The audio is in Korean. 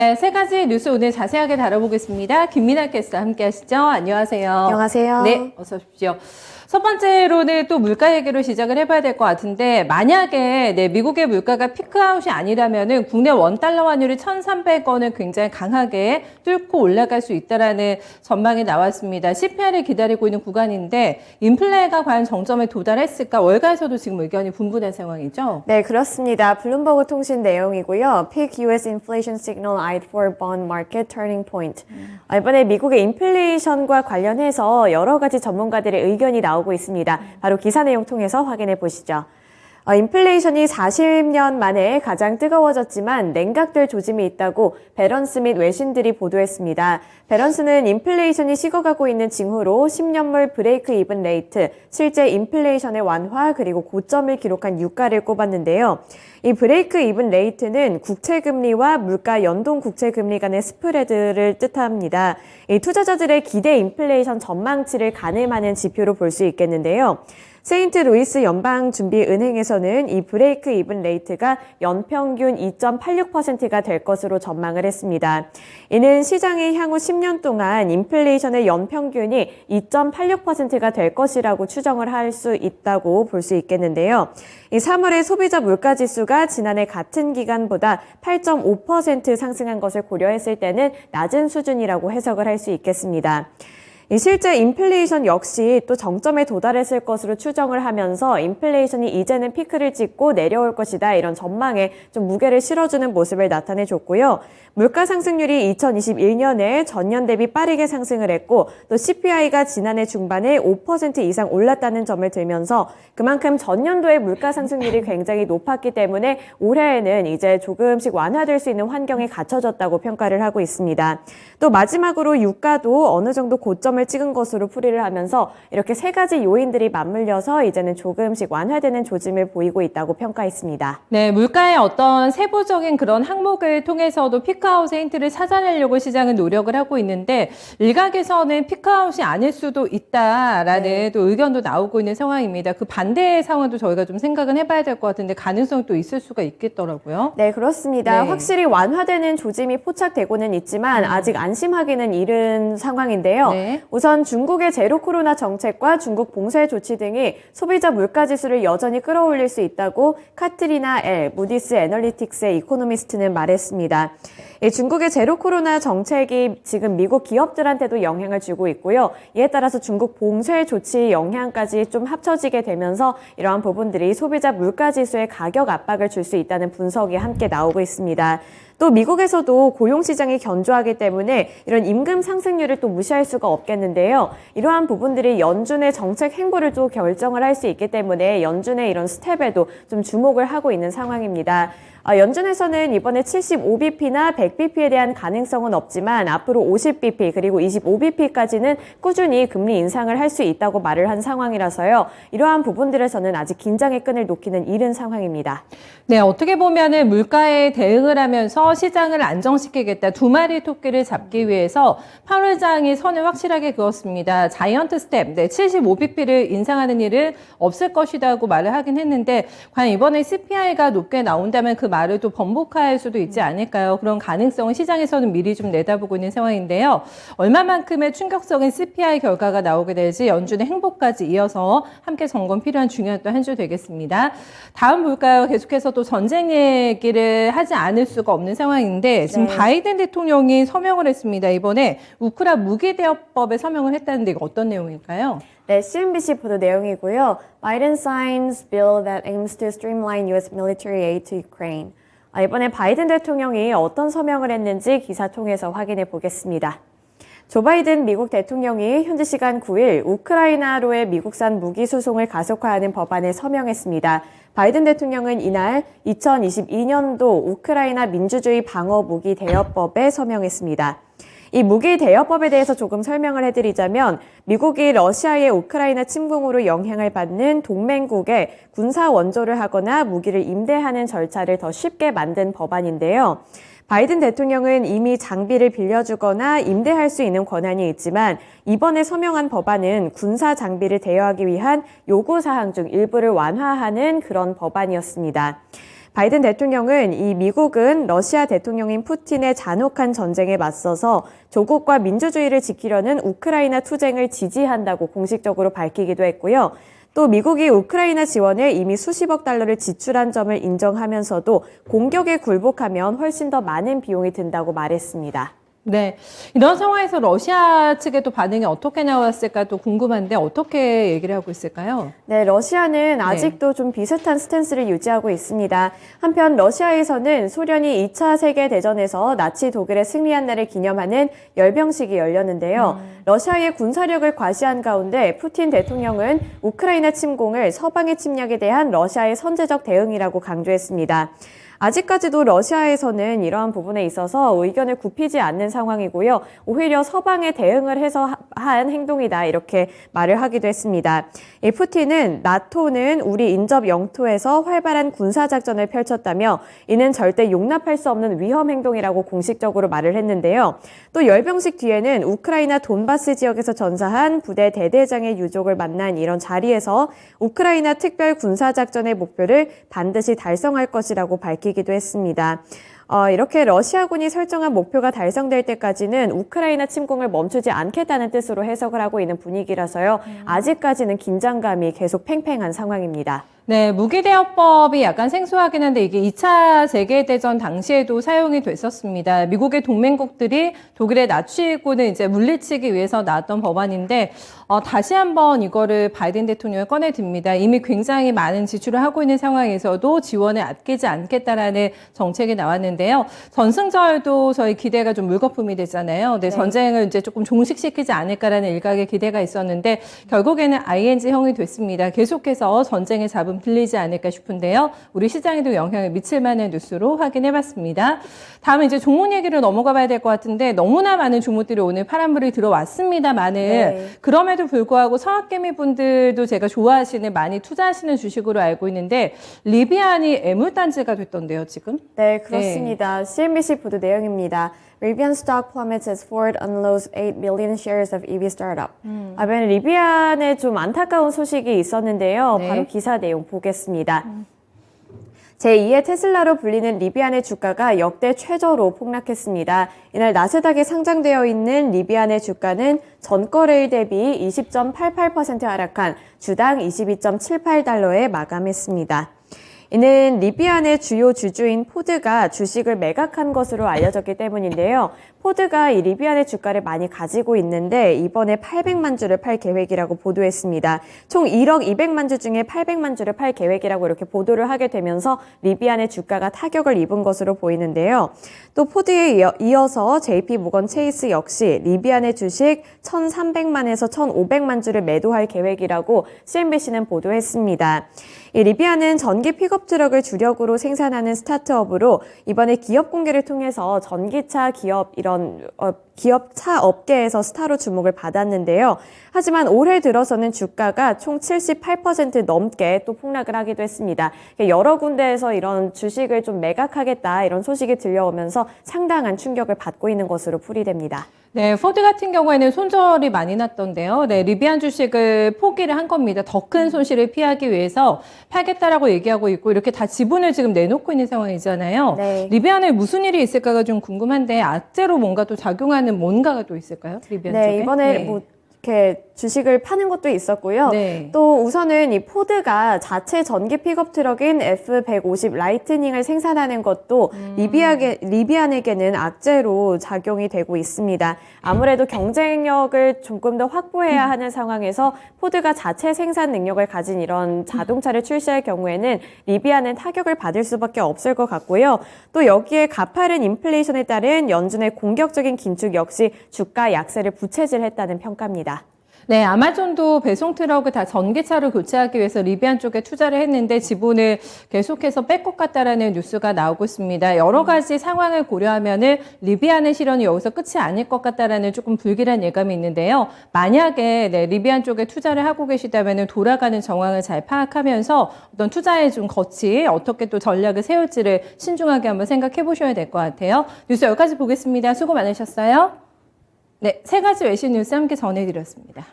네, 세 가지 뉴스 오늘 자세하게 다뤄보겠습니다. 김민아 캐스터 함께 하시죠. 안녕하세요. 안녕하세요. 네, 어서 오십시오. 첫 번째로는 또 물가 얘기로 시작을 해봐야 될 것 같은데, 만약에 미국의 물가가 피크아웃이 아니라면은 국내 원달러 환율이 1,300원을 굉장히 강하게 뚫고 올라갈 수 있다라는 전망이 나왔습니다. CPI를 기다리고 있는 구간인데 인플레가 과연 정점에 도달했을까? 월가에서도 지금 의견이 분분한 상황이죠? 네, 그렇습니다. 블룸버그 통신 내용이고요. Peak US Inflation Signal Eyed for Bond Market Turning Point. 이번에 미국의 인플레이션과 관련해서 여러 가지 전문가들의 의견이 나오고 있습니다. 바로 기사 내용 통해서 확인해 보시죠. 인플레이션이 40년 만에 가장 뜨거워졌지만 냉각될 조짐이 있다고 배런스 및 외신들이 보도했습니다. 배런스는 인플레이션이 식어가고 있는 징후로 10년물 브레이크 이븐 레이트, 실제 인플레이션의 완화 그리고 고점을 기록한 유가를 꼽았는데요. 이 브레이크 이븐 레이트는 국채금리와 물가 연동 국채금리 간의 스프레드를 뜻합니다. 이 투자자들의 기대 인플레이션 전망치를 가늠하는 지표로 볼 수 있겠는데요. 세인트루이스 연방준비은행에서는 이 브레이크 이븐 레이트가 연평균 2.86%가 될 것으로 전망을 했습니다. 이는 시장이 향후 10년 동안 인플레이션의 연평균이 2.86%가 될 것이라고 추정을 할 수 있다고 볼 수 있겠는데요. 이 3월의 소비자 물가지수가 지난해 같은 기간보다 8.5% 상승한 것을 고려했을 때는 낮은 수준이라고 해석을 할 수 있겠습니다. 실제 인플레이션 역시 또 정점에 도달했을 것으로 추정을 하면서 인플레이션이 이제는 피크를 찍고 내려올 것이다 이런 전망에 좀 무게를 실어주는 모습을 나타내줬고요. 물가 상승률이 2021년에 전년 대비 빠르게 상승을 했고 또 CPI가 지난해 중반에 5% 이상 올랐다는 점을 들면서 그만큼 전년도의 물가 상승률이 굉장히 높았기 때문에 올해에는 이제 조금씩 완화될 수 있는 환경이 갖춰졌다고 평가를 하고 있습니다. 또 마지막으로 유가도 어느 정도 고점을 찍은 것으로 풀이를 하면서 이렇게 세 가지 요인들이 맞물려서 이제는 조금씩 완화되는 조짐을 보이고 있다고 평가했습니다. 네, 물가의 어떤 세부적인 그런 항목을 통해서도 피크아웃의 힌트를 찾아내려고 시장은 노력을 하고 있는데 일각에서는 피크아웃이 아닐 수도 있다라는 또 의견도 나오고 있는 상황입니다. 그 반대의 상황도 저희가 좀 생각은 해봐야 될 것 같은데 가능성이 또 있을 수가 있겠더라고요. 네, 그렇습니다. 네. 확실히 완화되는 조짐이 포착되고는 있지만 아직 안심하기는 이른 상황인데요. 네. 우선 중국의 제로 코로나 정책과 중국 봉쇄 조치 등이 소비자 물가 지수를 여전히 끌어올릴 수 있다고 카트리나 엘, 무디스 애널리틱스의 이코노미스트는 말했습니다. 중국의 제로 코로나 정책이 지금 미국 기업들한테도 영향을 주고 있고요. 이에 따라서 중국 봉쇄 조치 영향까지 좀 합쳐지게 되면서 이러한 부분들이 소비자 물가 지수에 가격 압박을 줄 수 있다는 분석이 함께 나오고 있습니다. 또 미국에서도 고용시장이 견조하기 때문에 이런 임금 상승률을 또 무시할 수가 없겠는데요. 이러한 부분들이 연준의 정책 행보를 또 결정을 할 수 있기 때문에 연준의 이런 스텝에도 좀 주목을 하고 있는 상황입니다. 연준에서는 이번에 75bp나 100bp에 대한 가능성은 없지만 앞으로 50bp 그리고 25bp까지는 꾸준히 금리 인상을 할 수 있다고 말을 한 상황이라서요. 이러한 부분들에서는 아직 긴장의 끈을 놓기는 이른 상황입니다. 네, 어떻게 보면은 물가에 대응을 하면서 시장을 안정시키겠다. 두 마리 토끼를 잡기 위해서 파월 의장이 선을 확실하게 그었습니다. 자이언트 스텝, 75bp를 인상하는 일은 없을 것이라고 말을 하긴 했는데 과연 이번에 CPI가 높게 나온다면 그 말을 또 번복할 수도 있지 않을까요? 그런 가능성은 시장에서는 미리 좀 내다보고 있는 상황인데요. 얼마만큼의 충격적인 CPI 결과가 나오게 될지 연준의 행보까지 이어서 함께 점검 필요한 중요한 또 한 주 되겠습니다. 다음 볼까요? 계속해서 또 전쟁 얘기를 하지 않을 수가 없는 상황인데 지금 바이든 대통령이 서명을 했습니다. 이번에 우크라 무기대여법에 서명을 했다는데 이거 어떤 내용일까요? 네, CNBC 보도 내용이고요. Biden signs bill that aims to streamline U.S. military aid to Ukraine. 이번에 바이든 대통령이 어떤 서명을 했는지 기사 통해서 확인해 보겠습니다. 조 바이든 미국 대통령이 현지 시간 9일 우크라이나로의 미국산 무기 수송을 가속화하는 법안에 서명했습니다. 바이든 대통령은 이날 2022년도 우크라이나 민주주의 방어 무기 대여법에 서명했습니다. 이 무기 대여법에 대해서 조금 설명을 해드리자면 미국이 러시아의 우크라이나 침공으로 영향을 받는 동맹국에 군사 원조를 하거나 무기를 임대하는 절차를 더 쉽게 만든 법안인데요. 바이든 대통령은 이미 장비를 빌려주거나 임대할 수 있는 권한이 있지만 이번에 서명한 법안은 군사 장비를 대여하기 위한 요구사항 중 일부를 완화하는 그런 법안이었습니다. 바이든 대통령은 이 미국은 러시아 대통령인 푸틴의 잔혹한 전쟁에 맞서서 조국과 민주주의를 지키려는 우크라이나 투쟁을 지지한다고 공식적으로 밝히기도 했고요. 또 미국이 우크라이나 지원에 이미 수십억 달러를 지출한 점을 인정하면서도 공격에 굴복하면 훨씬 더 많은 비용이 든다고 말했습니다. 네. 이런 상황에서 러시아 측의 또 반응이 어떻게 나왔을까 또 궁금한데 어떻게 얘기를 하고 있을까요? 네, 러시아는 아직도 좀 비슷한 스탠스를 유지하고 있습니다. 한편 러시아에서는 소련이 2차 세계대전에서 나치 독일에 승리한 날을 기념하는 열병식이 열렸는데요. 러시아의 군사력을 과시한 가운데 푸틴 대통령은 우크라이나 침공을 서방의 침략에 대한 러시아의 선제적 대응이라고 강조했습니다. 아직까지도 러시아에서는 이러한 부분에 있어서 의견을 굽히지 않는 상황이고요. 오히려 서방에 대응을 해서 한 행동이다 이렇게 말을 하기도 했습니다. 이 푸틴은 나토는 우리 인접 영토에서 활발한 군사작전을 펼쳤다며 이는 절대 용납할 수 없는 위험 행동이라고 공식적으로 말을 했는데요. 또 열병식 뒤에는 우크라이나 돈바스 지역에서 전사한 부대 대대장의 유족을 만난 이런 자리에서 우크라이나 특별 군사작전의 목표를 반드시 달성할 것이라고 밝히기도 했습니다. 이렇게 러시아군이 설정한 목표가 달성될 때까지는 우크라이나 침공을 멈추지 않겠다는 뜻으로 해석을 하고 있는 분위기라서요. 아직까지는 긴장감이 계속 팽팽한 상황입니다. 네, 무기대여법이 약간 생소하긴 한데 이게 2차 세계대전 당시에도 사용이 됐었습니다. 미국의 동맹국들이 독일의 나치군을 이제 물리치기 위해서 나왔던 법안인데 다시 한번 이거를 바이든 대통령이 꺼내듭니다. 이미 굉장히 많은 지출을 하고 있는 상황에서도 지원을 아끼지 않겠다라는 정책이 나왔는데요. 전승절도 저희 기대가 좀 물거품이 됐잖아요. 네, 전쟁을 이제 조금 종식시키지 않을까라는 일각의 기대가 있었는데 결국에는 ING형이 됐습니다. 계속해서 전쟁의 잡음 들리지 않을까 싶은데요. 우리 시장에도 영향을 미칠 만한 뉴스로 확인해봤습니다. 다음은 이제 종목 얘기로 넘어가 봐야 될 것 같은데 너무나 많은 종목들이 오늘 파란불이 들어왔습니다만은 그럼에도 불구하고 성악개미 분들도 제가 좋아하시는 많이 투자하시는 주식으로 알고 있는데 리비안이 애물단지가 됐던데요, 지금? 네, 그렇습니다. CNBC 보도 내용입니다. Rivian stock plummets as Ford unloads 8 million shares of EV startup. 이번에 리비안에 좀 안타까운 소식이 있었는데요. 바로 기사 내용 보겠습니다. 제2의 테슬라로 불리는 리비안의 주가가 역대 최저로 폭락했습니다. 이날 나스닥에 상장되어 있는 리비안의 주가는 전거래일 대비 20.88% 하락한 주당 22.78달러에 마감했습니다. 이는 리비안의 주요 주주인 포드가 주식을 매각한 것으로 알려졌기 때문인데요. 포드가 이 리비안의 주가를 많이 가지고 있는데 이번에 800만 주를 팔 계획이라고 보도했습니다. 총 1억 200만 주 중에 800만 주를 팔 계획이라고 이렇게 보도를 하게 되면서 리비안의 주가가 타격을 입은 것으로 보이는데요. 또 포드에 이어서 JP 모건 체이스 역시 리비안의 주식 1,300만에서 1,500만 주를 매도할 계획이라고 CNBC는 보도했습니다. 이 리비안은 전기 픽업 트럭을 주력으로 생산하는 스타트업으로 이번에 기업 공개를 통해서 전기차 기업 기업 차 업계에서 스타로 주목을 받았는데요. 하지만 올해 들어서는 주가가 총 78% 넘게 또 폭락을 하기도 했습니다. 여러 군데에서 이런 주식을 좀 매각하겠다 이런 소식이 들려오면서 상당한 충격을 받고 있는 것으로 풀이됩니다. 네, 포드 같은 경우에는 손절이 많이 났던데요. 네, 리비안 주식을 포기를 한 겁니다. 더 큰 손실을 피하기 위해서 팔겠다라고 얘기하고 있고 이렇게 다 지분을 지금 내놓고 있는 상황이잖아요. 네. 리비안에 무슨 일이 있을까가 좀 궁금한데 악재로 뭔가 또 작용하는 뭔가가 또 있을까요? 리비안 쪽에? 이번에 이렇게 주식을 파는 것도 있었고요. 또 우선은 이 포드가 자체 전기 픽업 트럭인 F150 라이트닝을 생산하는 것도 리비안에게는 악재로 작용이 되고 있습니다. 아무래도 경쟁력을 조금 더 확보해야 하는 상황에서 포드가 자체 생산 능력을 가진 이런 자동차를 출시할 경우에는 리비안은 타격을 받을 수밖에 없을 것 같고요. 또 여기에 가파른 인플레이션에 따른 연준의 공격적인 긴축 역시 주가 약세를 부채질했다는 평가입니다. 네, 아마존도 배송 트럭을 다 전기차로 교체하기 위해서 리비안 쪽에 투자를 했는데 지분을 계속해서 뺄 것 같다라는 뉴스가 나오고 있습니다. 여러 가지 상황을 고려하면은 리비안의 실현이 여기서 끝이 아닐 것 같다라는 조금 불길한 예감이 있는데요. 만약에 리비안 쪽에 투자를 하고 계시다면은 돌아가는 정황을 잘 파악하면서 어떤 투자의 좀 거치 어떻게 또 전략을 세울지를 신중하게 한번 생각해 보셔야 될 것 같아요. 뉴스 여기까지 보겠습니다. 수고 많으셨어요. 네, 세 가지 외신 뉴스 함께 전해드렸습니다.